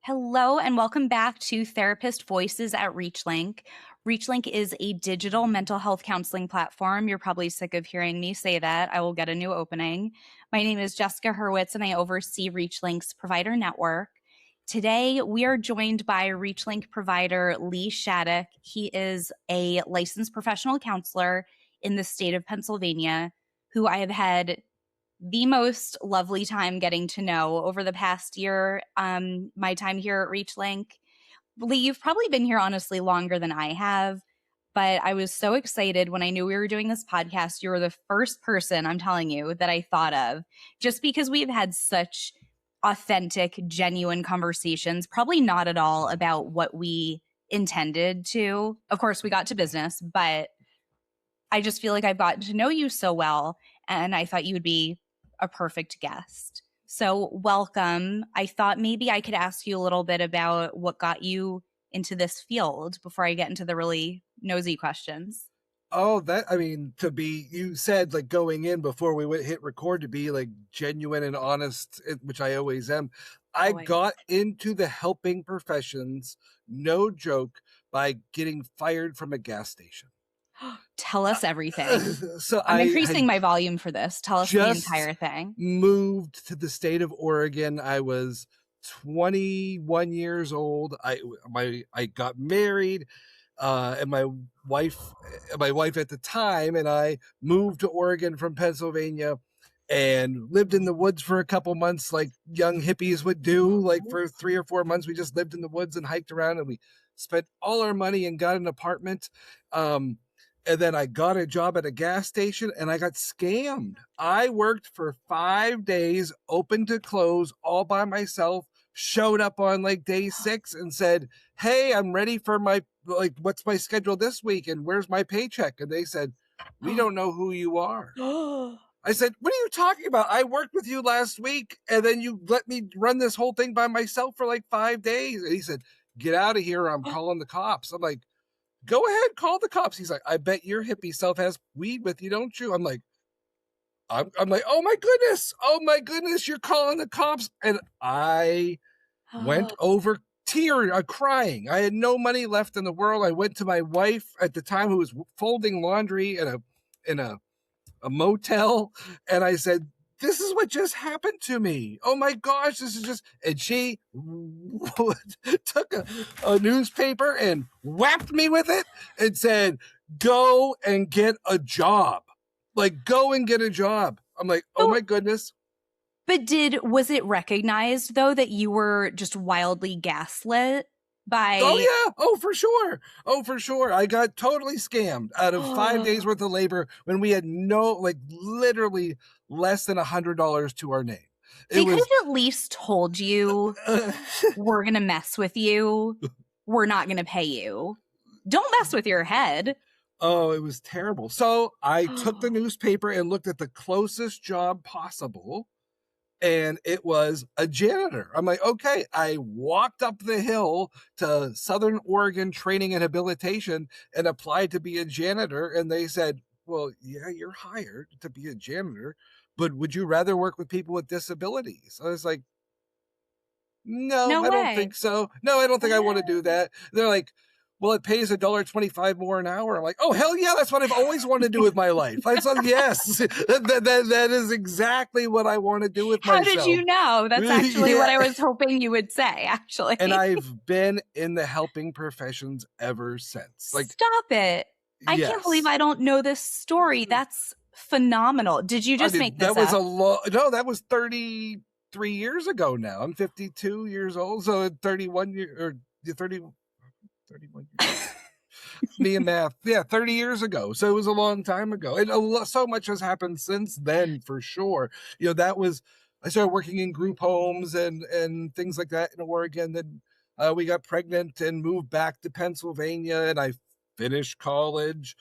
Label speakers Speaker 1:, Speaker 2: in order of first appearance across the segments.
Speaker 1: Hello, and welcome back to Therapist Voices at ReachLink. ReachLink is a digital mental health counseling platform. You're probably sick of hearing me say that. I will get a new opening. My name is Jessica Hurwitz, and I oversee ReachLink's provider network. Today, we are joined by ReachLink provider Lee Shadeck. He is a licensed professional counselor in the state of Pennsylvania, who I have had the most lovely time getting to know over the past year, my time here at ReachLink. Lee, you've probably been here honestly longer than I have, but I was so excited when I knew we were doing this podcast. You were the first person, I'm telling you, that I thought of, just because we've had such authentic, genuine conversations, probably not at all about what we intended to. Of course, we got to business, but I just feel like I've gotten to know you so well, and I thought you would be a perfect guest. So welcome. I thought maybe I could ask you a little bit about what got you into this field before I get into the really nosy questions.
Speaker 2: Oh, you said like going in before we hit record to be like genuine and honest, which I always am. I
Speaker 1: Always.
Speaker 2: got into the helping professions, no joke, by getting fired from a gas station.
Speaker 1: Tell us everything.
Speaker 2: So
Speaker 1: I'm
Speaker 2: I
Speaker 1: increasing my volume for this. Tell us the
Speaker 2: just
Speaker 1: entire thing.
Speaker 2: moved to the state of Oregon. I was 21 years old. I got married, and my wife at the time and I moved to Oregon from Pennsylvania and lived in the woods for a couple months, like young hippies would do. Like for 3 or 4 months, we just lived in the woods and hiked around, and we spent all our money and got an apartment. And then I got a job at a gas station and I got scammed. I worked for 5 days, open to close, all by myself, showed up on like day 6 and said, "Hey, I'm ready for what's my schedule this week? And where's my paycheck?" And they said, "We don't know who you are." I said, "What are you talking about? I worked with you last week and then you let me run this whole thing by myself for like 5 days. And he said, "Get out of here, or I'm calling the cops." I'm like, "Go ahead, call the cops." He's like, "I bet your hippie self has weed with you, don't you?" I'm like, "Oh my goodness, you're calling the cops." And I went over crying. I had no money left in the world. I went to my wife at the time, who was folding laundry in a motel, and I said, "This is what just happened to me. Oh my gosh, this is just..." And she took a newspaper and whapped me with it and said, "Go and get a job. Like, go and get a job." I'm like, "Oh my goodness."
Speaker 1: But was it recognized though that you were just wildly gaslit by?
Speaker 2: Oh yeah. Oh, for sure. I got totally scammed out of 5 days worth of labor when we had literally less than $100 to our name.
Speaker 1: They could have at least told you, "We're going to mess with you. We're not going to pay you. Don't mess with your head."
Speaker 2: Oh, it was terrible. So I took the newspaper and looked at the closest job possible, and it was a janitor. I'm like, okay. I walked up the hill to Southern Oregon Training and Habilitation and applied to be a janitor. And they said, "Well, yeah, you're hired to be a janitor, but would you rather work with people with disabilities?" I was like, "No,
Speaker 1: No
Speaker 2: I don't
Speaker 1: way.
Speaker 2: think so. No, I don't think I want to do that." They're like, "Well, it pays $1.25 more an hour." I'm like, "Oh, hell yeah, that's what I've always wanted to do with my life." I said, "Yes, that is exactly what I want to do with myself."
Speaker 1: How did you know? That's actually
Speaker 2: Yeah.
Speaker 1: what I was hoping you would say, actually.
Speaker 2: And I've been in the helping professions ever since. Like,
Speaker 1: Stop it. I can't believe I don't know this story. That's phenomenal. Did you just make this
Speaker 2: that was
Speaker 1: up?
Speaker 2: No, that was 33 years ago now. I'm 52 years old, so 31 years, or 31 years. Me and math. Yeah, 30 years ago. So it was a long time ago. And so much has happened since then, for sure. I started working in group homes and things like that in Oregon. Then we got pregnant and moved back to Pennsylvania, and I finished college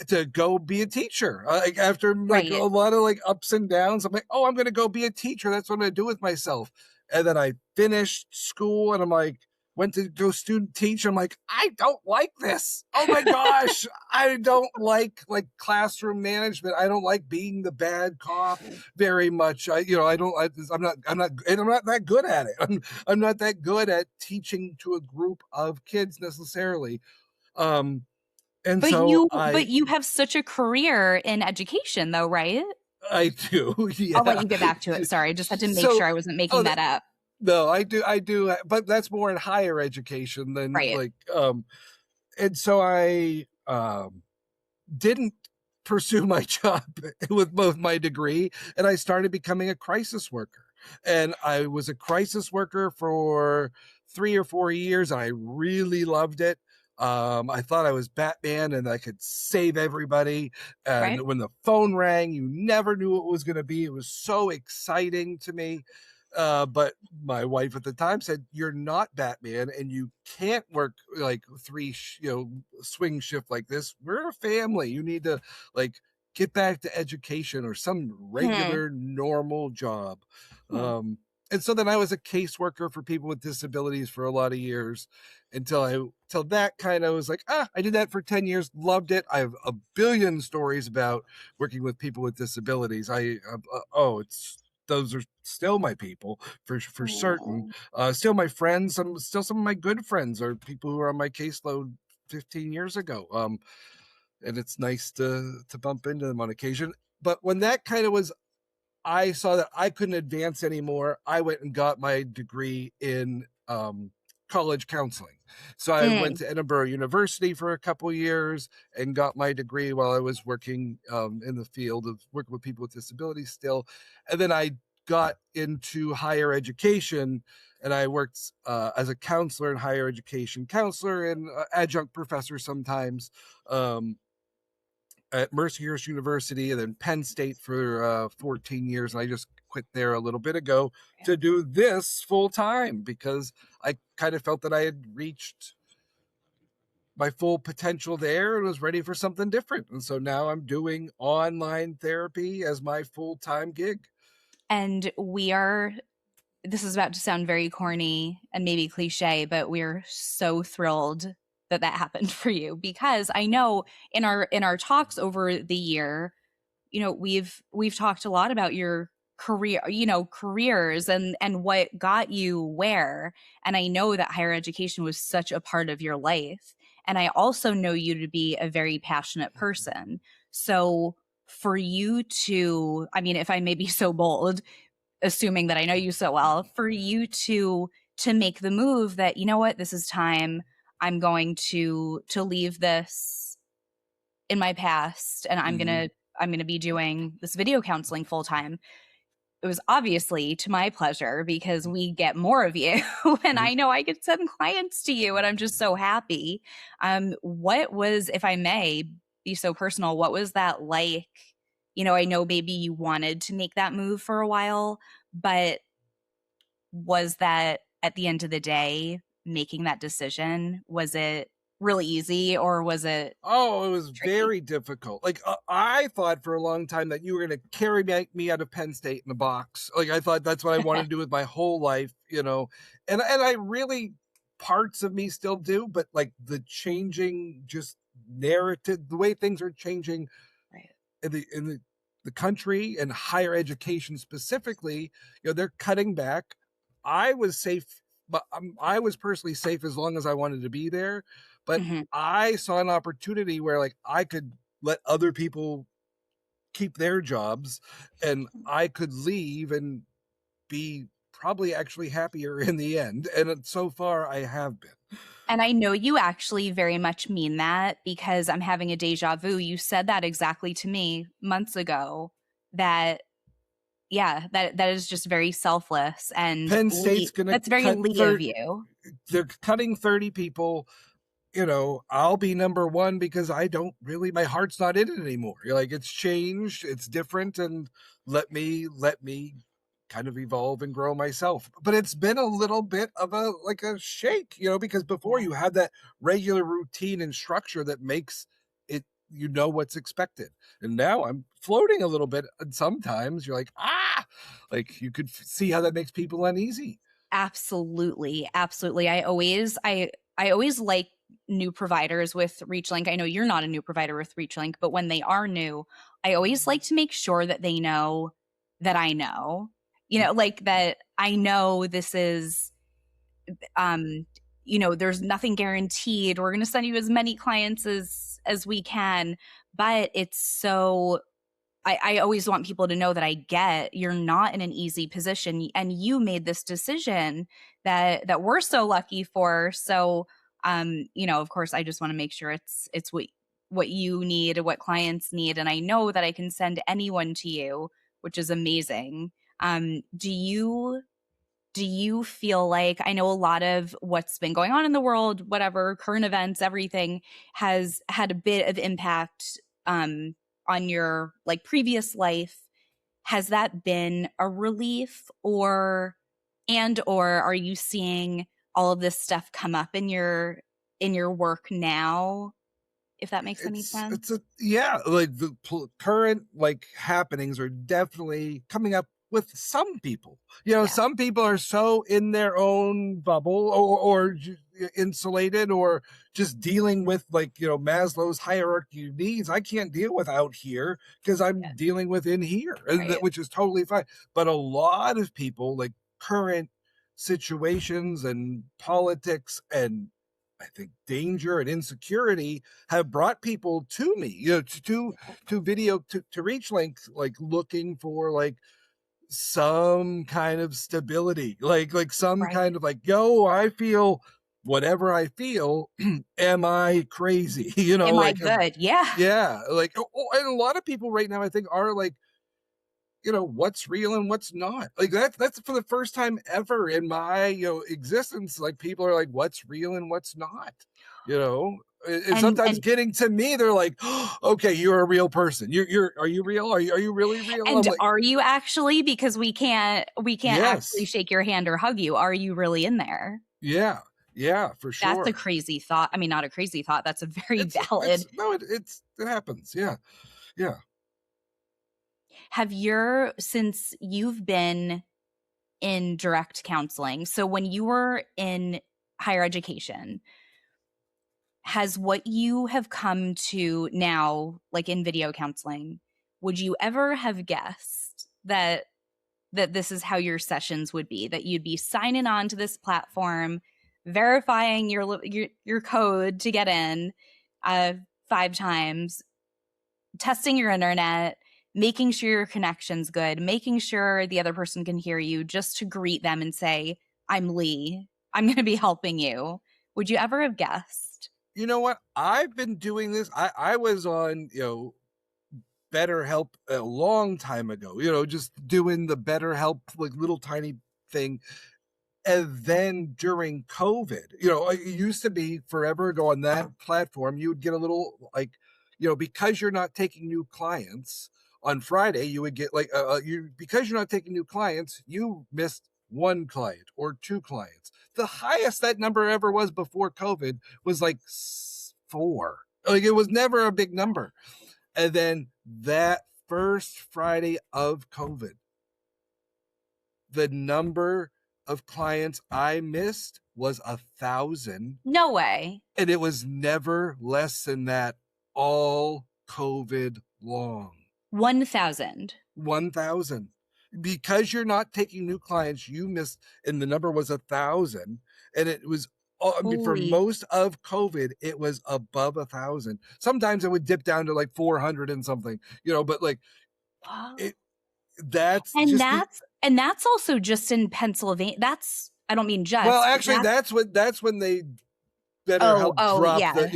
Speaker 2: to go be a teacher. After a lot of ups and downs, I'm like, "Oh, I'm going to go be a teacher. That's what I'm going to do with myself." And then I finished school, and I'm like, went to go student teach. I'm like, I don't like this. Oh my gosh. I don't like classroom management. I don't like being the bad cop very much. I'm not that good at it. I'm not that good at teaching to a group of kids necessarily. Um, and so
Speaker 1: But you have such a career in education though, right?
Speaker 2: I do.
Speaker 1: I'll let
Speaker 2: Yeah.
Speaker 1: you get back to it. Sorry, I just had to make
Speaker 2: So,
Speaker 1: sure I wasn't
Speaker 2: oh,
Speaker 1: making that up.
Speaker 2: no, I do, but that's more in higher education than
Speaker 1: Right.
Speaker 2: and so I didn't pursue my job with both my degree, and I started becoming a crisis worker. And I was a crisis worker for 3 or 4 years, and I really loved it. I thought I was Batman and I could save everybody. And
Speaker 1: Right?
Speaker 2: when the phone rang, you never knew what it was going to be. It was so exciting to me. But my wife at the time said, "You're not Batman, and you can't work like swing shift like this. We're a family. You need to like get back to education or some
Speaker 1: Hmm.
Speaker 2: regular normal job."
Speaker 1: Hmm.
Speaker 2: And so then I was a caseworker for people with disabilities for a lot of years till that kind of was like, I did that for 10 years, loved it. I have a billion stories about working with people with disabilities. It's those are still my people for certain.
Speaker 1: Oh.
Speaker 2: Still my friends. Some of my good friends are people who were on my caseload 15 years ago. And it's nice to bump into them on occasion. But when that kind of was, I saw that I couldn't advance anymore. I went and got my degree in college counseling. So I went
Speaker 1: Mm.
Speaker 2: to Edinburgh University for a couple years and got my degree while I was working in the field of working with people with disabilities still. And then I got into higher education, and I worked as a counselor in higher education, counselor and adjunct professor sometimes. At Mercyhurst University and then Penn State for 14 years. And I just quit there a little bit ago to do this full time because I kind of felt that I had reached my full potential there and was ready for something different. And so now I'm doing online therapy as my full time gig.
Speaker 1: And this is about to sound very corny and maybe cliche, but we're so thrilled that that happened for you because I know in our talks over the year, we've talked a lot about your career, careers and what got you where. And I know that higher education was such a part of your life. And I also know you to be a very passionate person. So for you to, I mean, if I may be so bold, assuming that I know you so well, for you to make the move that, you know what, this is time. I'm going to leave this in my past and
Speaker 2: Mm-hmm.
Speaker 1: I'm going to be doing this video counseling full time. It was obviously to my pleasure because we get more of you and I know I could send clients to you and I'm just so happy. What was, if I may be so personal, what was that like? I know maybe you wanted to make that move for a while, but was that at the end of the day, making that decision, was it really easy or was it
Speaker 2: Oh, it was
Speaker 1: tricky?
Speaker 2: very difficult. Like I thought for a long time that you were going to carry me out of Penn State in a box. Like I thought that's what I wanted to do with my whole life, and I really parts of me still do, but like the changing just narrative, the way things are changing
Speaker 1: Right.
Speaker 2: in the country and higher education specifically, they're cutting back. I was safe, but I was personally safe as long as I wanted to be there. But
Speaker 1: Mhm.
Speaker 2: I saw an opportunity where like I could let other people keep their jobs and I could leave and be probably actually happier in the end. And so far I have been.
Speaker 1: And I know you actually very much mean that because I'm having a deja vu. You said that exactly to me months ago that yeah, that is just very selfless and
Speaker 2: Penn State's going to
Speaker 1: that's very
Speaker 2: cut
Speaker 1: Lee of you.
Speaker 2: they're cutting 30 people. I'll be number one because I don't really, my heart's not in it anymore. You're like, it's changed, it's different, and let me kind of evolve and grow myself. But it's been a little bit of a shake, because before
Speaker 1: Yeah.
Speaker 2: you had that regular routine and structure that makes it, what's expected. And now I'm floating a little bit. And sometimes you're like, like you could see how that makes people uneasy.
Speaker 1: Absolutely, absolutely. I always like new providers with ReachLink. I know you're not a new provider with ReachLink, but when they are new, I always like to make sure that they know that I know. Like that I know this is um there's nothing guaranteed. We're going to send you as many clients as we can, but it's so I always want people to know that I get you're not in an easy position and you made this decision that we're so lucky for. So of course I just want to make sure it's what you need, what clients need, and I know that I can send anyone to you, which is amazing. Do you feel like I know a lot of what's been going on in the world, whatever, current events, everything has had a bit of impact on your like previous life. Has that been a relief or are you seeing all of this stuff come up in your work now, if that makes any sense?
Speaker 2: It's a yeah, like the current like happenings are definitely coming up with some people.
Speaker 1: Yeah.
Speaker 2: Some people are so in their own bubble, or insulated, or just dealing with like Maslow's hierarchy of needs. I can't deal with out here because I'm
Speaker 1: Yeah.
Speaker 2: dealing with in here, and
Speaker 1: Right.
Speaker 2: which is totally fine. But a lot of people, like current situations and politics and I think danger and insecurity have brought people to me, to ReachLink, like looking for like some kind of stability, like some
Speaker 1: Right.
Speaker 2: kind of like, yo, I feel whatever I feel. Am I crazy?
Speaker 1: Am I
Speaker 2: Like,
Speaker 1: good? Yeah.
Speaker 2: yeah, like, and a lot of people right now, I think, are like, what's real and what's not. Like that's for the first time ever in my existence. Like people are like, what's real and what's not. You know, and sometimes
Speaker 1: And
Speaker 2: getting to me, they're like, oh, okay, you're a real person. Are you real? Are you really real? I'm
Speaker 1: And
Speaker 2: like,
Speaker 1: are you actually? Because we can't actually
Speaker 2: yes,
Speaker 1: shake your hand or hug you. Are you really in there?
Speaker 2: yeah, yeah, for
Speaker 1: That's a
Speaker 2: sure.
Speaker 1: crazy thought. I mean, not a crazy thought. That's a very
Speaker 2: It's
Speaker 1: valid.
Speaker 2: no, it happens. Yeah, yeah.
Speaker 1: Since you've been in direct counseling, so when you were in higher education, has what you have come to now, like in video counseling, would you ever have guessed that this is how your sessions would be, that you'd be signing on to this platform, verifying your code to get in 5 times, testing your internet, making sure your connection's good, making sure the other person can hear you, just to greet them and say, I'm Lee, I'm going to be helping you? Would you ever have guessed?
Speaker 2: You know what? I've been doing this. I was on BetterHelp a long time ago, just doing the BetterHelp like little tiny thing. And then during COVID, it used to be forever ago on that platform, you would get a little like, because you're not taking new clients on Friday, you would get like, because you're not taking new clients, you missed one client or two clients. The highest that number ever was before COVID was like four. Like it was never a big number. And then that first Friday of COVID, the number of clients I missed was 1,000,
Speaker 1: No way.
Speaker 2: and it was never less than that all COVID long.
Speaker 1: 1,000.
Speaker 2: 1,000. Because you're not taking new clients, you missed, and the number was 1,000, and it was. I mean, for
Speaker 1: Holy.
Speaker 2: most of COVID, it was above 1,000. Sometimes it would dip down to like 400 and something, but like it. That's
Speaker 1: And
Speaker 2: just the.
Speaker 1: that's also just in Pennsylvania. That's I don't mean
Speaker 2: Well,
Speaker 1: just, but
Speaker 2: actually, that's when they better
Speaker 1: oh,
Speaker 2: help
Speaker 1: oh,
Speaker 2: drop
Speaker 1: yeah.
Speaker 2: the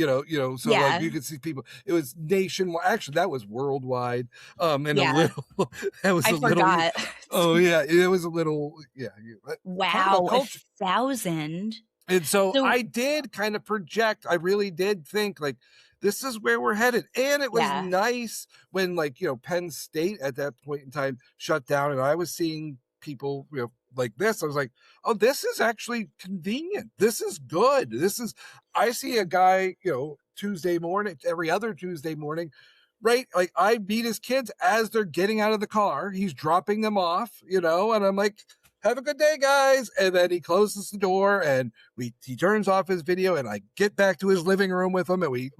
Speaker 2: so like
Speaker 1: Yeah.
Speaker 2: you could see people, it was nationwide. Actually, that was worldwide. And a
Speaker 1: Yeah.
Speaker 2: little that was
Speaker 1: I
Speaker 2: a little.
Speaker 1: forgot.
Speaker 2: Oh yeah, it was a little. Yeah, talk about
Speaker 1: Wow,
Speaker 2: culture.
Speaker 1: 1,000.
Speaker 2: And so
Speaker 1: So
Speaker 2: I did kind of project. I really did think like this is where we're headed. And it was
Speaker 1: yeah.
Speaker 2: nice when like, Penn State at that point in time shut down and I was seeing people, like this. I was like, oh, this is actually convenient. This is good. I see a guy, Tuesday morning, every other Tuesday morning, right? Like I meet his kids as they're getting out of the car. He's dropping them off, and I'm like, have a good day, guys. And then he closes the door and he turns off his video, and I get back to his living room with him, and we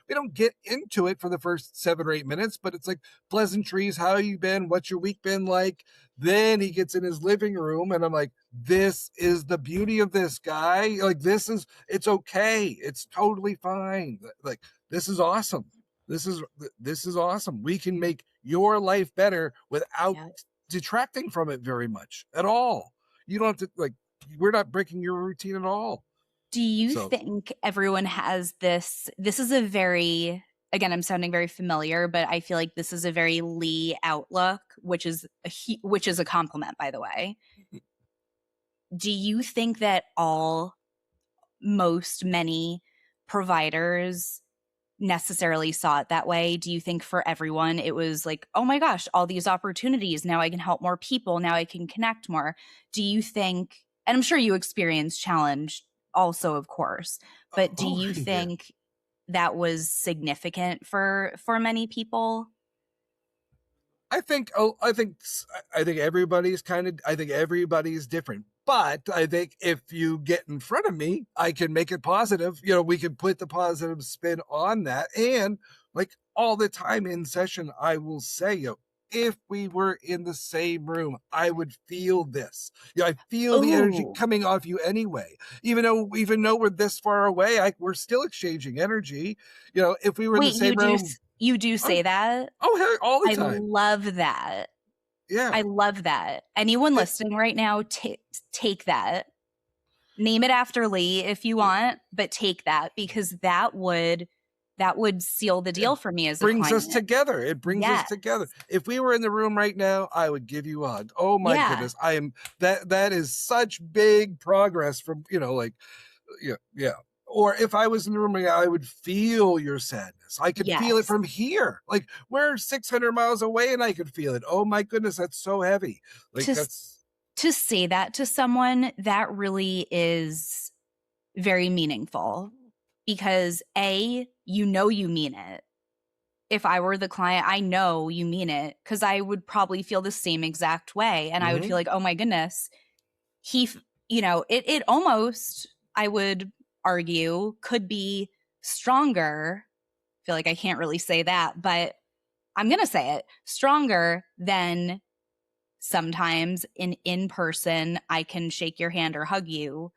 Speaker 2: don't get into it for the first 7 or 8 minutes, but it's like pleasantries. How you been? What's your week been like? Then he gets in his living room, and I'm like, this is the beauty of this guy. Like, it's okay. It's totally fine. Like, this is awesome. This is awesome. We can make your life better without detracting from it very much at all. You don't have to, like, we're not breaking your routine at all.
Speaker 1: Do you think everyone has this? This is a very, again, I'm sounding very familiar, but I feel like this is a very Lee outlook, which is a compliment, by the way. Do you think that many providers necessarily saw it that way? Do you think for everyone it was like, oh my gosh, all these opportunities, now I can help more people, now I can connect more? Do you think, and I'm sure you experienced challenge also, of course, but do you think that was significant for many people?
Speaker 2: I think everybody's different. But I think if you get in front of me, I can make it positive. We can put the positive spin on that. And like all the time in session, I will say, if we were in the same room, I would feel this. I feel the energy coming off you anyway. Even though we're this far away, we're still exchanging energy. If we were in the same room.
Speaker 1: You do say that?
Speaker 2: Oh, all the time.
Speaker 1: I love that.
Speaker 2: Yeah.
Speaker 1: I love that. Anyone listening right now, take that. Name it after Lee if you want, but take that, because that would seal the deal for me as a client.
Speaker 2: Brings us together. It brings us together. If we were in the room right now, I would give you a hug. Oh my goodness. That is such big progress from, Or if I was in the room, I would feel your sadness. I could feel it from here. Like, we're 600 miles away and I could feel it. Oh my goodness, that's so heavy. Like,
Speaker 1: to say that to someone, that really is very meaningful, because you mean it. If I were the client, I know you mean it, because I would probably feel the same exact way. And I would feel like, oh my goodness, it almost, I would argue, could be stronger. I feel like I can't really say that, but I'm going to say it, stronger than sometimes in person, I can shake your hand or hug you,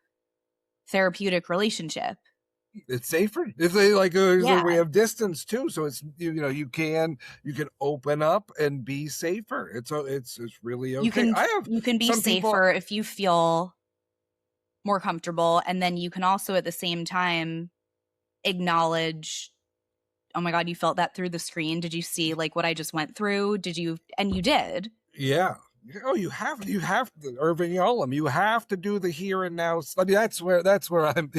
Speaker 1: therapeutic relationship.
Speaker 2: It's safer. It's like we have distance too, so it's you can open up and be safer. It's really okay.
Speaker 1: You can be safer if you feel more comfortable, and then you can also at the same time acknowledge, oh my God, you felt that through the screen. Did you see like what I just went through? Did you? And you did.
Speaker 2: Yeah. Oh, you have to, Irvin Yalom. You have to do the here and now. I mean, that's where I'm.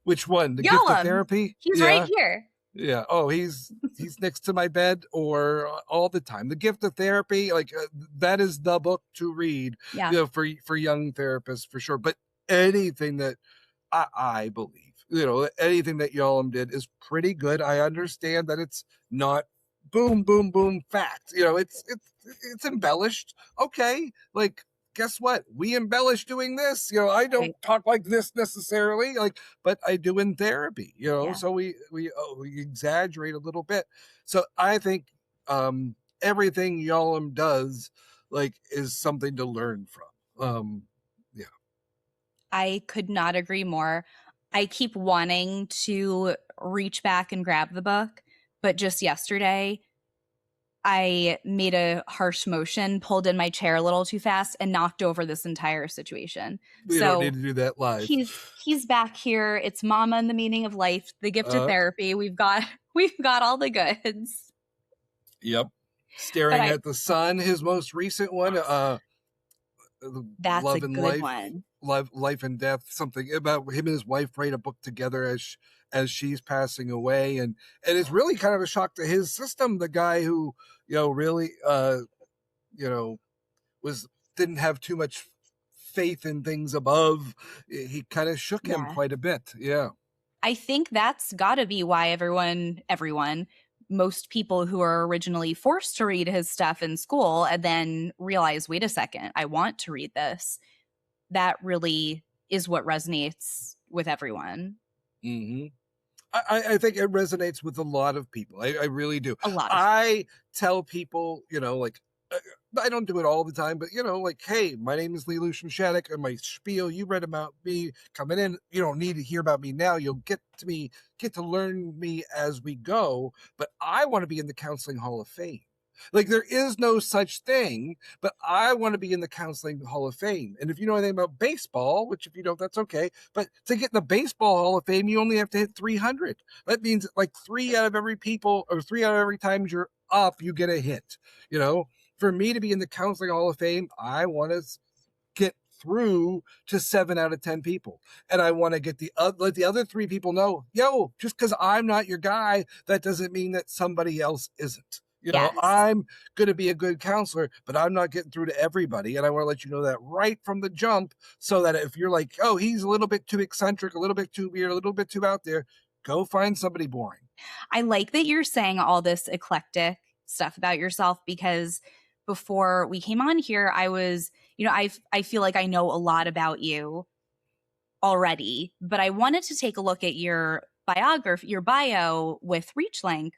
Speaker 2: Which one? The Yalom. Gift of therapy?
Speaker 1: He's right here.
Speaker 2: Yeah. Oh, he's next to my bed, or all the time. The Gift of Therapy, like that is the book to read.
Speaker 1: Yeah.
Speaker 2: For young therapists for sure. But anything that I believe, anything that Yalom did is pretty good. I understand that it's not boom, boom, boom fact. It's embellished. Okay, like, guess what? We embellish doing this. I don't talk like this necessarily, but I do in therapy. So we exaggerate a little bit. So I think everything Yalom does, is something to learn from.
Speaker 1: I could not agree more. I keep wanting to reach back and grab the book, but just yesterday, I made a harsh motion, pulled in my chair a little too fast, and knocked over this entire situation.
Speaker 2: We don't need to do that live.
Speaker 1: He's back here. It's Mama and the Meaning of Life, the Gift of Therapy. We've got all the goods.
Speaker 2: Yep. Staring at the Sun, his most recent one.
Speaker 1: That's Love a and good
Speaker 2: Life,
Speaker 1: one.
Speaker 2: Life and Death, something about him and his wife write a book together as she's passing away, and it's really kind of a shock to his system. The guy who really didn't have too much faith in things above, he kind of shook him quite a bit. Yeah,
Speaker 1: I think that's got to be why everyone most people who are originally forced to read his stuff in school and then realize, wait a second, I want to read this. That really is what resonates with everyone.
Speaker 2: Mm-hmm. I think it resonates with a lot of people. I really do.
Speaker 1: A lot of.
Speaker 2: I tell people, like, I don't do it all the time, but, like, hey, my name is Lucian Shadeck, and my spiel, you read about me coming in. You don't need to hear about me now. You'll get to learn me as we go. But I want to be in the Counseling Hall of Fame. Like, there is no such thing, but I want to be in the Counseling Hall of Fame. And if you know anything about baseball, which if you don't, that's okay. But to get in the Baseball Hall of Fame, you only have to hit 300. That means like 3 out of every times you're up, you get a hit. For me to be in the Counseling Hall of Fame, I want to get through to 7 out of 10 people. And I want to get let the other 3 people know, just because I'm not your guy, that doesn't mean that somebody else isn't.
Speaker 1: Yes.
Speaker 2: I'm going to be a good counselor, but I'm not getting through to everybody. And I want to let you know that right from the jump, so that if you're like, oh, he's a little bit too eccentric, a little bit too weird, a little bit too out there, go find somebody boring.
Speaker 1: I like that you're saying all this eclectic stuff about yourself, because before we came on here, I was, I feel like I know a lot about you already, but I wanted to take a look at your biography, your bio with ReachLink,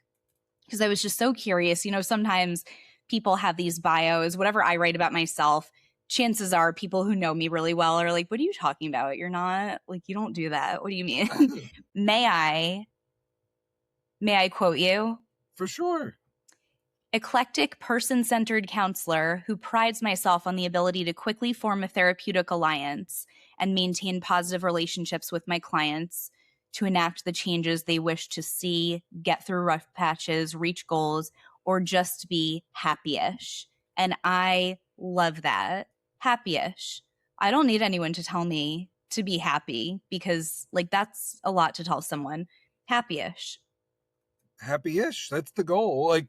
Speaker 1: because I was just so curious. Sometimes people have these bios, whatever I write about myself, chances are people who know me really well are like, what are you talking about? You're not, like, you don't do that. What do you mean? May I quote you?
Speaker 2: For sure.
Speaker 1: Eclectic, person-centered counselor who prides myself on the ability to quickly form a therapeutic alliance and maintain positive relationships with my clients to enact the changes they wish to see, get through rough patches, reach goals, or just be happy-ish. And I love that. Happy-ish. I don't need anyone to tell me to be happy, because, like, that's a lot to tell someone. Happy-ish.
Speaker 2: Happy-ish. That's the goal. Like,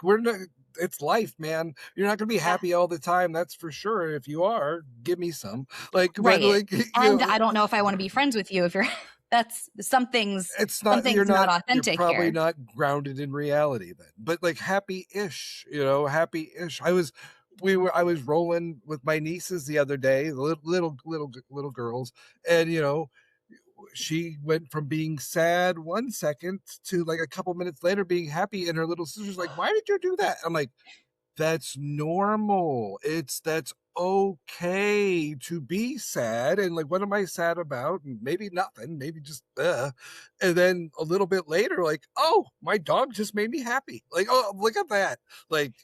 Speaker 2: it's life, man. You're not going to be happy all the time. That's for sure. If you are, give me some. Like, but
Speaker 1: Right.
Speaker 2: like,
Speaker 1: And I don't know if I want to be friends with you if you're that's something's
Speaker 2: it's not,
Speaker 1: not
Speaker 2: you're
Speaker 1: authentic
Speaker 2: probably
Speaker 1: here.
Speaker 2: not grounded in reality then. But like, happy-ish, happy-ish. I was rolling with my nieces the other day, the little girls, and she went from being sad 1 second to like a couple minutes later being happy, and her little sister's like, why did you do that? I'm like, that's normal. That's okay to be sad. And like, what am I sad about? And maybe nothing, maybe just and then a little bit later, like, oh, my dog just made me happy. Like, oh, look at that. Like,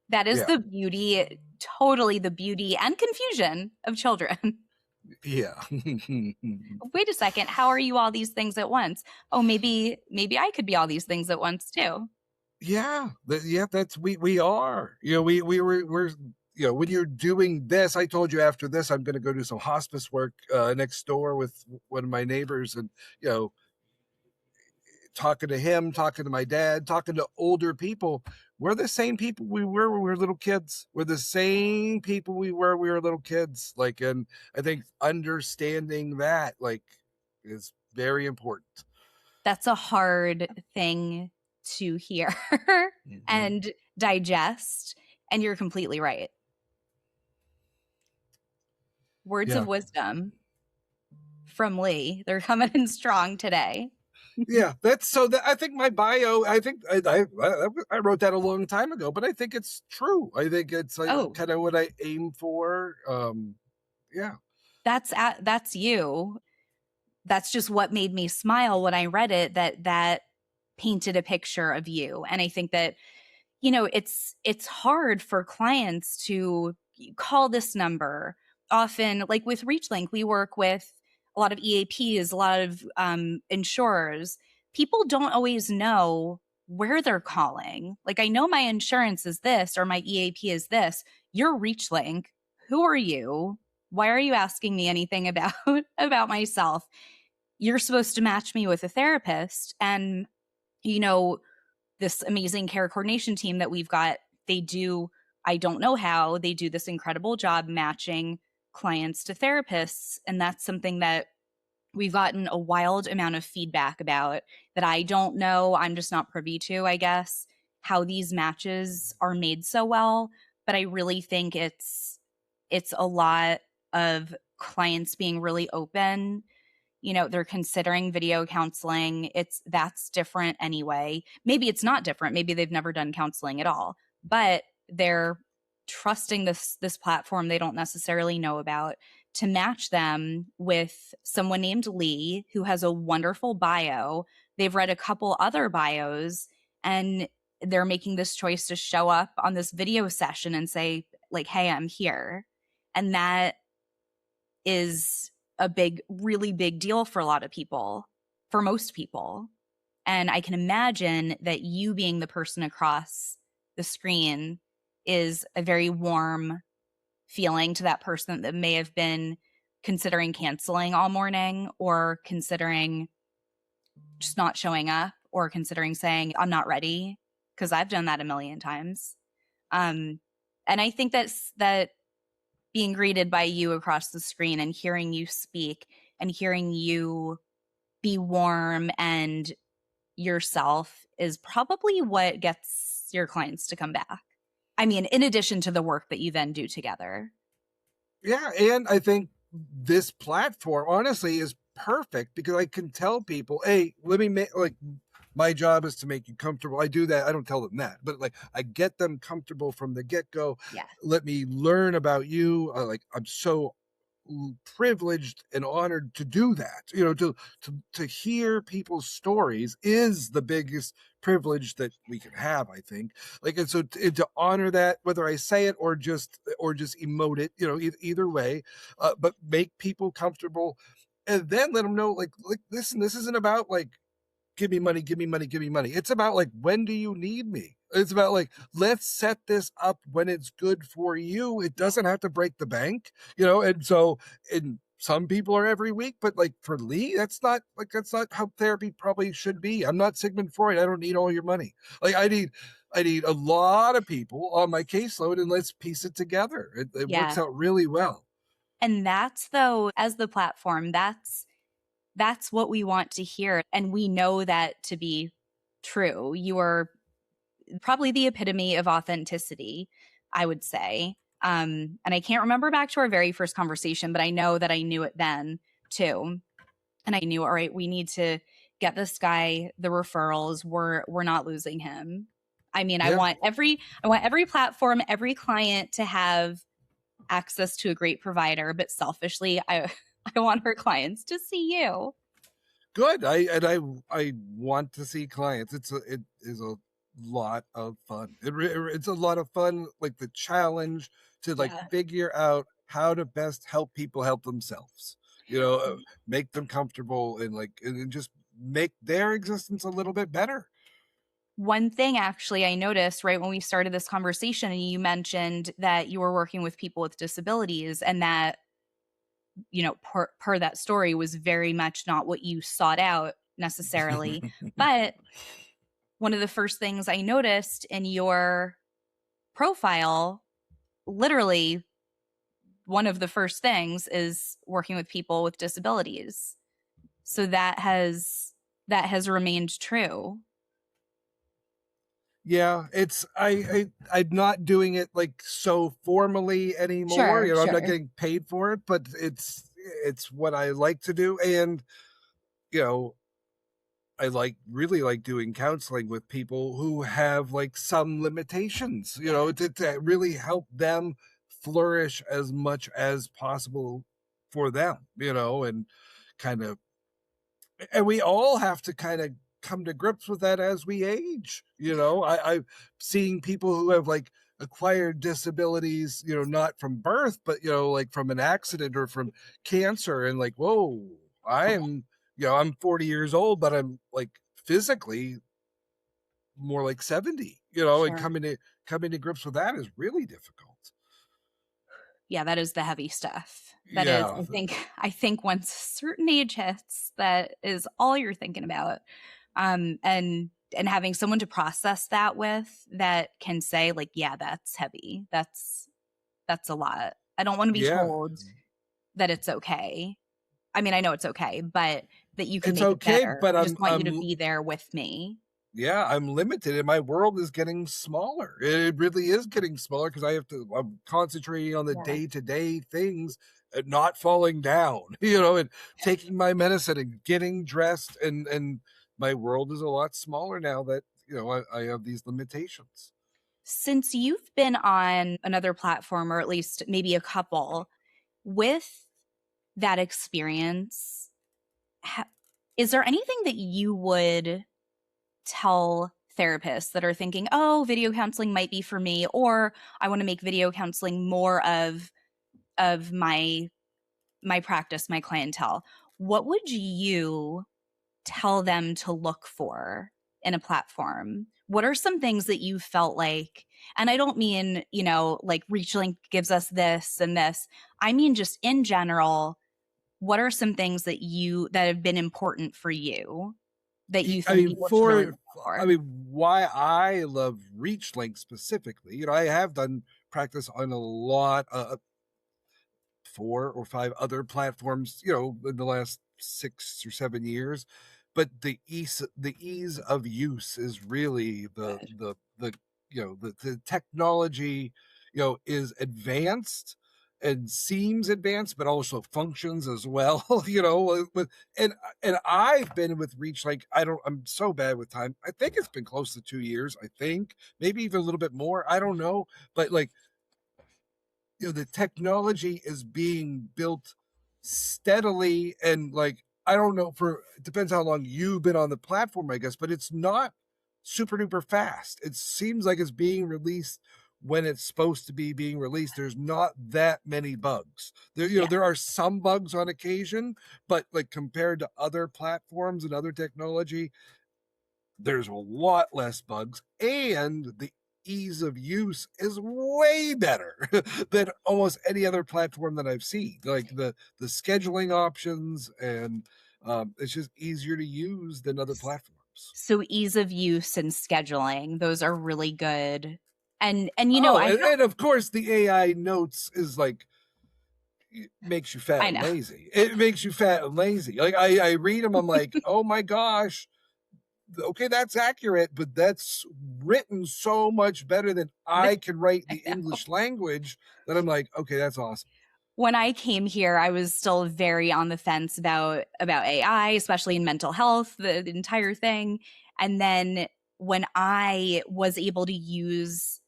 Speaker 1: That is
Speaker 2: yeah.
Speaker 1: the beauty, totally the beauty and confusion of children.
Speaker 2: Yeah.
Speaker 1: Wait a second, how are you all these things at once? Oh, maybe I could be all these things at once too.
Speaker 2: Yeah, that's we are. We're when you're doing this, I told you after this, I'm going to go do some hospice work next door with one of my neighbors, and talking to him, talking to my dad, talking to older people. We're the same people we were when we were little kids. We're the same people we were when we were little kids. Like, and I think understanding that, like, is very important.
Speaker 1: That's a hard thing to hear
Speaker 2: Mhm.
Speaker 1: and digest, and you're completely right. Words
Speaker 2: Yeah.
Speaker 1: of wisdom from Lee. They're coming in strong today.
Speaker 2: Yeah, that's so that I think my bio, I think I wrote that a long time ago, but I think it's true. I think it's like
Speaker 1: Oh,
Speaker 2: kind of what I aim for. Yeah.
Speaker 1: that's you. That's just what made me smile when I read it, that painted a picture of you. And I think that, it's hard for clients to call this number. Often, like with ReachLink, we work with a lot of EAPs, a lot of insurers. People don't always know where they're calling. Like, I know my insurance is this or my EAP is this. You're ReachLink. Who are you? Why are you asking me anything about about myself? You're supposed to match me with a therapist. And this amazing care coordination team that we've got, they do, I don't know how, they do this incredible job matching clients to therapists. And that's something that we've gotten a wild amount of feedback about that I don't know. I'm just not privy to, I guess. how these matches are made so well, but I really think it's a lot of clients being really open. You know, they're considering video counseling. That's different anyway. Maybe it's not different. Maybe they've never done counseling at all, but they're trusting this platform they don't necessarily know about to match them with someone named Lee who has a wonderful bio. They've read a couple other bios, and they're making this choice to show up on this video session and say like, "Hey, I'm here." And that is a big, really big deal for a lot of people, for most people. And I can imagine that you being the person across the screen is a very warm feeling to that person that may have been considering canceling all morning, or considering just not showing up, or considering saying, I'm not ready, because I've done that a million times. And I think that being greeted by you across the screen and hearing you speak and hearing you be warm and yourself is probably what gets your clients to come back. I mean, in addition to the work that you then do together.
Speaker 2: Yeah, and I think this platform honestly is perfect because I can tell people, hey, let me make, like, my job is to make you comfortable. I do that. I don't tell them that, but like I get them comfortable from the get-go.
Speaker 1: Yeah.
Speaker 2: Let me learn about you. Like, I'm so privileged and honored to do that. To hear people's stories is the biggest privilege that we can have, I think. Like, and so to honor that, whether I say it or just emote it, either way, but make people comfortable, and then let them know, like, listen, this isn't about like, give me money, give me money, give me money. It's about like, when do you need me? It's about like, let's set this up when it's good for you. It doesn't have to break the bank, and so, and some people are every week, but like for Lee, that's not how therapy probably should be. I'm not Sigmund Freud. I don't need all your money. Like, I need a lot of people on my caseload, and let's piece it together. It works
Speaker 1: Yeah.
Speaker 2: out really well.
Speaker 1: And that's, though, as the platform, that's what we want to hear. And we know that to be true. You are probably the epitome of authenticity, I would say. And I can't remember back to our very first conversation, but I know that I knew it then too. And I knew, all right, we need to get this guy the referrals. We're not losing him. I mean,
Speaker 2: Yeah.
Speaker 1: I want every platform, every client to have access to a great provider, but selfishly, I want our clients to see you.
Speaker 2: Good. I want to see clients. It is a lot of fun. It's a lot of fun, like the challenge to like
Speaker 1: Yeah.
Speaker 2: figure out how to best help people help themselves. Make them comfortable, and like, and just make their existence a little bit better.
Speaker 1: One thing actually I noticed right when we started this conversation, and you mentioned that you were working with people with disabilities, and that, per that story was very much not what you sought out necessarily. But one of the first things I noticed in your profile, literally one of the first things, is working with people with disabilities. So that has remained true.
Speaker 2: Yeah, I'm not doing it like so formally anymore.
Speaker 1: Sure,
Speaker 2: I'm not
Speaker 1: sure.
Speaker 2: getting paid for it, but it's what I like to do. And you know, I really like doing counseling with people who have like some limitations, to really help them flourish as much as possible for them, and kind of, and we all have to kind of come to grips with that as we age. I've seen people who have like acquired disabilities, not from birth, but like from an accident or from cancer, and like, whoa, I'm 40 years old, but I'm like physically more like 70, and
Speaker 1: Sure.
Speaker 2: coming to grips with that is really difficult.
Speaker 1: Yeah, that is the heavy stuff. That is,
Speaker 2: Yeah.
Speaker 1: I think once a certain age hits, that is all you're thinking about. And having someone to process that with, that can say like, yeah, that's heavy. That's a lot. I don't want to be
Speaker 2: Yeah.
Speaker 1: told that it's okay. I mean, I know it's okay, but that you can
Speaker 2: It's
Speaker 1: make it
Speaker 2: okay,
Speaker 1: better.
Speaker 2: but
Speaker 1: I
Speaker 2: I'm
Speaker 1: just want you to
Speaker 2: I'm
Speaker 1: be there with me.
Speaker 2: yeah, I'm limited and my world is getting smaller. It really is getting smaller because I'm concentrating on the
Speaker 1: Yeah.
Speaker 2: day-to-day things and not falling down, and taking my medicine and getting dressed, and my world is a lot smaller now that, I have these limitations.
Speaker 1: Since you've been on another platform, or at least maybe a couple, with that experience, ha- is there anything that you would tell therapists that are thinking, oh, video counseling might be for me, or I want to make video counseling more of my practice, my clientele? What would you tell them to look for in a platform? What are some things that you felt like, and I don't mean, like ReachLink gives us this and this. I mean, just in general, what are some things that have been important for you that you
Speaker 2: I
Speaker 1: think
Speaker 2: mean,
Speaker 1: people should really look
Speaker 2: I
Speaker 1: for?
Speaker 2: mean, why I love ReachLink specifically, I have done practice on a lot, 4 or 5 other platforms, in the last 6 or 7 years. But the ease of use is really
Speaker 1: Good.
Speaker 2: the technology, is advanced and seems advanced, but also functions as well. And and I've been with Reach, like, I'm so bad with time. I think it's been close to 2 years. I think maybe even a little bit more. I don't know, but like, the technology is being built steadily, and like, I don't know, for it depends how long you've been on the platform, I guess, but it's not super duper fast. It seems like it's being released when it's supposed to be being released. There's not that many bugs.
Speaker 1: Yeah.
Speaker 2: There are some bugs on occasion, but like, compared to other platforms and other technology, there's a lot less bugs, and the ease of use is way better than almost any other platform that I've seen. Like, the scheduling options, and it's just easier to use than other platforms.
Speaker 1: So ease of use and scheduling, those are really good. And
Speaker 2: Oh,
Speaker 1: I don't
Speaker 2: and of course the AI notes is like, it makes you fat
Speaker 1: I
Speaker 2: and
Speaker 1: know.
Speaker 2: lazy. It makes you fat and lazy. Like, I read them, I'm like, oh my gosh, okay, that's accurate, but that's written so much better than I can write
Speaker 1: I
Speaker 2: the
Speaker 1: know.
Speaker 2: English language, that I'm like, okay, that's awesome.
Speaker 1: When I came here, I was still very on the fence about AI, especially in mental health, the entire thing. And then when I was able to use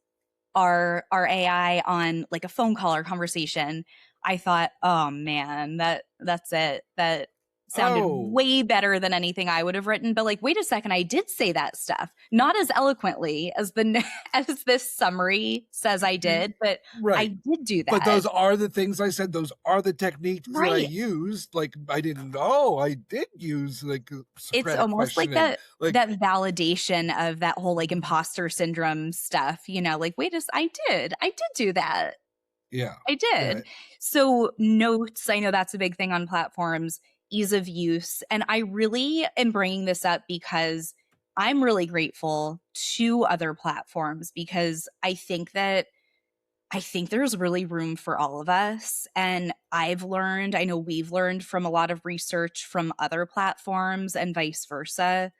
Speaker 1: our AI on like a phone call or conversation, I thought, oh man, that's it. That sounded
Speaker 2: Oh,
Speaker 1: way better than anything I would have written. But like, wait a second, I did say that stuff, not as eloquently as the as this summary says I did, but I
Speaker 2: right.
Speaker 1: did do
Speaker 2: But
Speaker 1: that.
Speaker 2: those are the things I said. Those are the techniques that I
Speaker 1: Right.
Speaker 2: used. Like, I didn't know I did use like
Speaker 1: It's
Speaker 2: Socratic
Speaker 1: almost like
Speaker 2: questioning. Like,
Speaker 1: that validation of that whole like imposter syndrome stuff, like, I did do that.
Speaker 2: yeah,
Speaker 1: I
Speaker 2: yeah.
Speaker 1: did. So notes, I know that's a big thing on platforms, ease of use. And I really am bringing this up because I'm really grateful to other platforms because I think there's really room for all of us. And I know we've learned from a lot of research from other platforms and vice versa.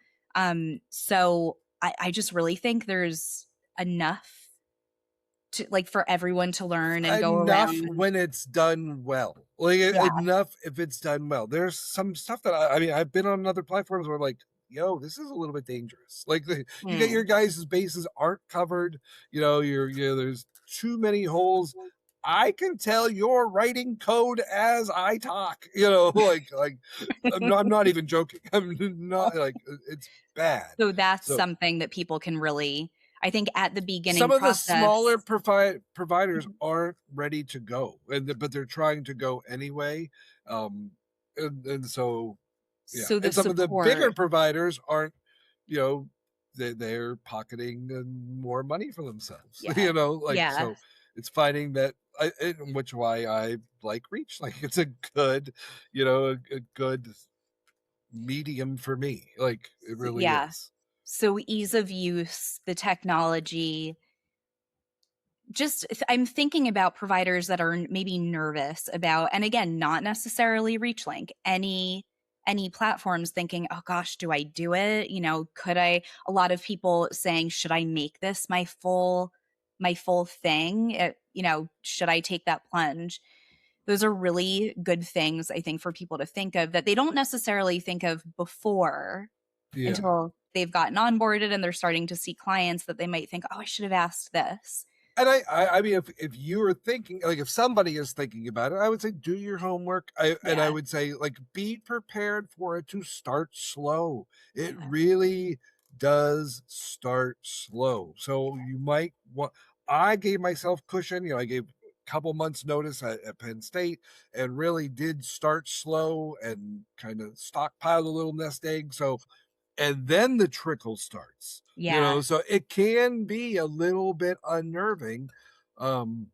Speaker 1: So I just really think there's enough to like for everyone to learn and go
Speaker 2: Enough
Speaker 1: around.
Speaker 2: when it's done well. Like,
Speaker 1: Yeah.
Speaker 2: enough if it's done well. There's some stuff that I mean, I've been on other platforms where I'm like, yo, this is a little bit dangerous. Like, you get
Speaker 1: Mm.
Speaker 2: your guys' bases aren't covered. There's too many holes. I can tell you're writing code as I talk. Like, I'm not even joking. I'm not, like, it's bad.
Speaker 1: So that's
Speaker 2: So
Speaker 1: something that people can really, I think at the beginning
Speaker 2: some of the smaller
Speaker 1: process.
Speaker 2: providers
Speaker 1: Mhm.
Speaker 2: aren't ready to go, but they're trying to go anyway. Um and, and so, yeah,
Speaker 1: So the
Speaker 2: and some of the bigger
Speaker 1: support.
Speaker 2: providers aren't, you know they're pocketing more money for themselves.
Speaker 1: Yeah.
Speaker 2: Like,
Speaker 1: Yeah.
Speaker 2: so it's finding that, which why I like Reach. Like, it's a good, a good medium for me. Like, it really
Speaker 1: Yeah.
Speaker 2: is.
Speaker 1: So ease of use, the technology, I'm thinking about providers that are maybe nervous about, and again, not necessarily ReachLink, any platforms thinking, oh gosh, do I do it? Could I? A lot of people saying, should I make this my full thing? Should I take that plunge? Those are really good things, I think, for people to think of that they don't necessarily think of before
Speaker 2: Yeah.
Speaker 1: until they've gotten onboarded and they're starting to see clients that they might think, oh, I should have asked this.
Speaker 2: And I mean, if you are thinking, like, if somebody is thinking about it, I would say do your homework. I
Speaker 1: Yeah.
Speaker 2: would say, like, be prepared for it to start slow. It
Speaker 1: Yeah.
Speaker 2: really does start slow. So you might want. I gave myself cushion. I gave a couple months notice at Penn State, and really did start slow and kind of stockpiled a little nest egg. So, and then the trickle starts,
Speaker 1: Yeah.
Speaker 2: so it can be a little bit unnerving. um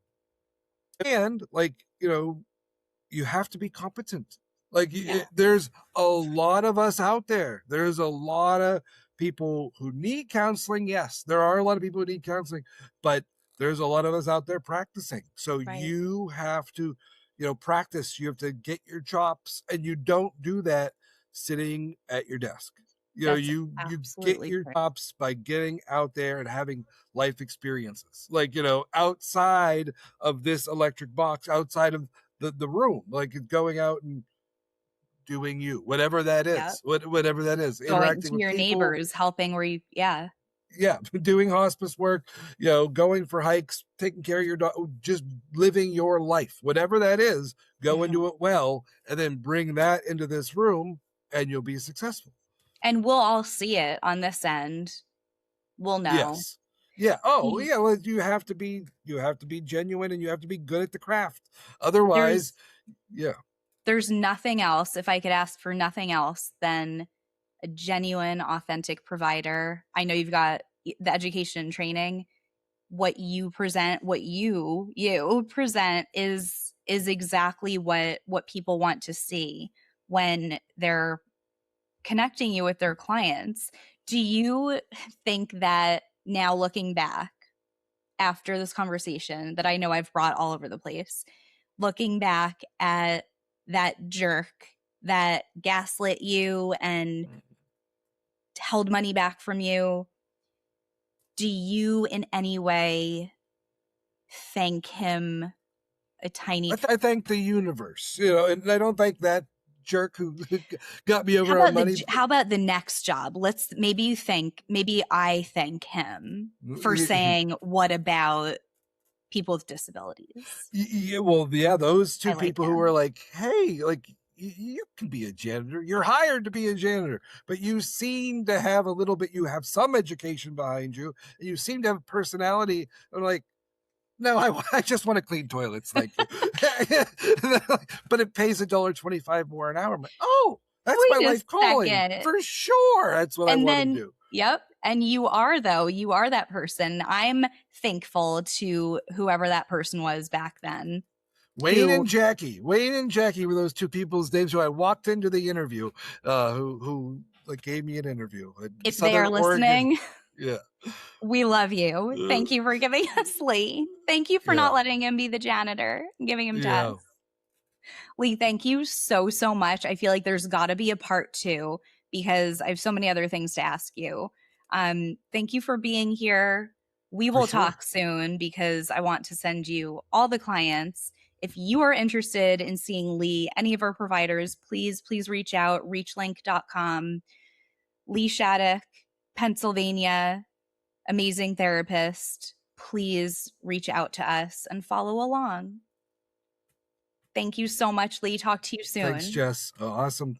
Speaker 2: and, like, you have to be competent. Like,
Speaker 1: Yeah.
Speaker 2: there's a lot of us out there. There's a lot of people who need counseling. Yes, there are a lot of people who need counseling, but there's a lot of us out there practicing. So
Speaker 1: Right.
Speaker 2: you have to, practice. You have to get your chops, and you don't do that sitting at your desk.
Speaker 1: That's
Speaker 2: You get
Speaker 1: absolutely
Speaker 2: your
Speaker 1: correct.
Speaker 2: chops by getting out there and having life experiences. Like, outside of this electric box, outside of the room, like going out and doing you, whatever that
Speaker 1: Yep.
Speaker 2: is, whatever that is,
Speaker 1: Going
Speaker 2: interacting
Speaker 1: to
Speaker 2: with
Speaker 1: your
Speaker 2: people.
Speaker 1: neighbors, helping where you, yeah.
Speaker 2: Yeah, doing hospice work, going for hikes, taking care of your dog, just living your life, whatever that is. Go
Speaker 1: Mhm.
Speaker 2: into it well, and then bring that into this room, and you'll be successful.
Speaker 1: And we'll all see it on this end. We'll know.
Speaker 2: Yes. Yeah. Oh,
Speaker 1: Y-
Speaker 2: yeah. Well, you have to be genuine, and you have to be good at the craft. Otherwise,
Speaker 1: There's
Speaker 2: yeah.
Speaker 1: there's nothing else, if I could ask for nothing else than a genuine, authentic provider. I know you've got the education and training. What you present, what you present is exactly what people want to see when they're connecting you with their clients. Do you think that now looking back after this conversation that I know I've brought all over the place, looking back at that jerk that gaslit you and held money back from you, do you in any way thank him a tiny?
Speaker 2: I thank the universe, and I don't thank that jerk who got me
Speaker 1: How
Speaker 2: over on
Speaker 1: about
Speaker 2: money.
Speaker 1: the next job? Maybe I thank him for saying, what about people with disabilities?
Speaker 2: Yeah, well, yeah, those
Speaker 1: I
Speaker 2: two
Speaker 1: like
Speaker 2: people who
Speaker 1: him.
Speaker 2: were like, "Hey, like, you can be a janitor. You're hired to be a janitor, but you seem to have a little bit. You have some education behind you, and you seem to have a personality." I'm like, "No, I just want to clean toilets, thank you." But it pays $1.25 more an hour. I'm like, "Oh, that's my
Speaker 1: Wait a
Speaker 2: life calling
Speaker 1: second.
Speaker 2: for sure. That's what I
Speaker 1: And
Speaker 2: want to
Speaker 1: then,
Speaker 2: do."
Speaker 1: yep. And you are that person. I'm thankful to whoever that person was back then who,
Speaker 2: Wayne and Jackie were those two people's names who I walked into the interview, who like gave me an interview in
Speaker 1: if they
Speaker 2: Southern
Speaker 1: are
Speaker 2: Oregon.
Speaker 1: listening,
Speaker 2: Yeah.
Speaker 1: we love you.
Speaker 2: Uh,
Speaker 1: Thank you for giving us Lee. Thank you for not
Speaker 2: yeah.
Speaker 1: letting him be the janitor and giving him to
Speaker 2: Yeah.
Speaker 1: us. Lee, thank you so, so much. I feel like there's got to be a part two because I have so many other things to ask you. Thank you for being here. We
Speaker 2: For
Speaker 1: will
Speaker 2: sure.
Speaker 1: talk soon because I want to send you all the clients. If you are interested in seeing Lee, any of our providers, please reach out, reachlink.com. Lee Shadeck, Pennsylvania, amazing therapist. Please reach out to us and follow along. Thank you so much, Lee. Talk to you
Speaker 2: Thanks,
Speaker 1: soon.
Speaker 2: Jess. Awesome.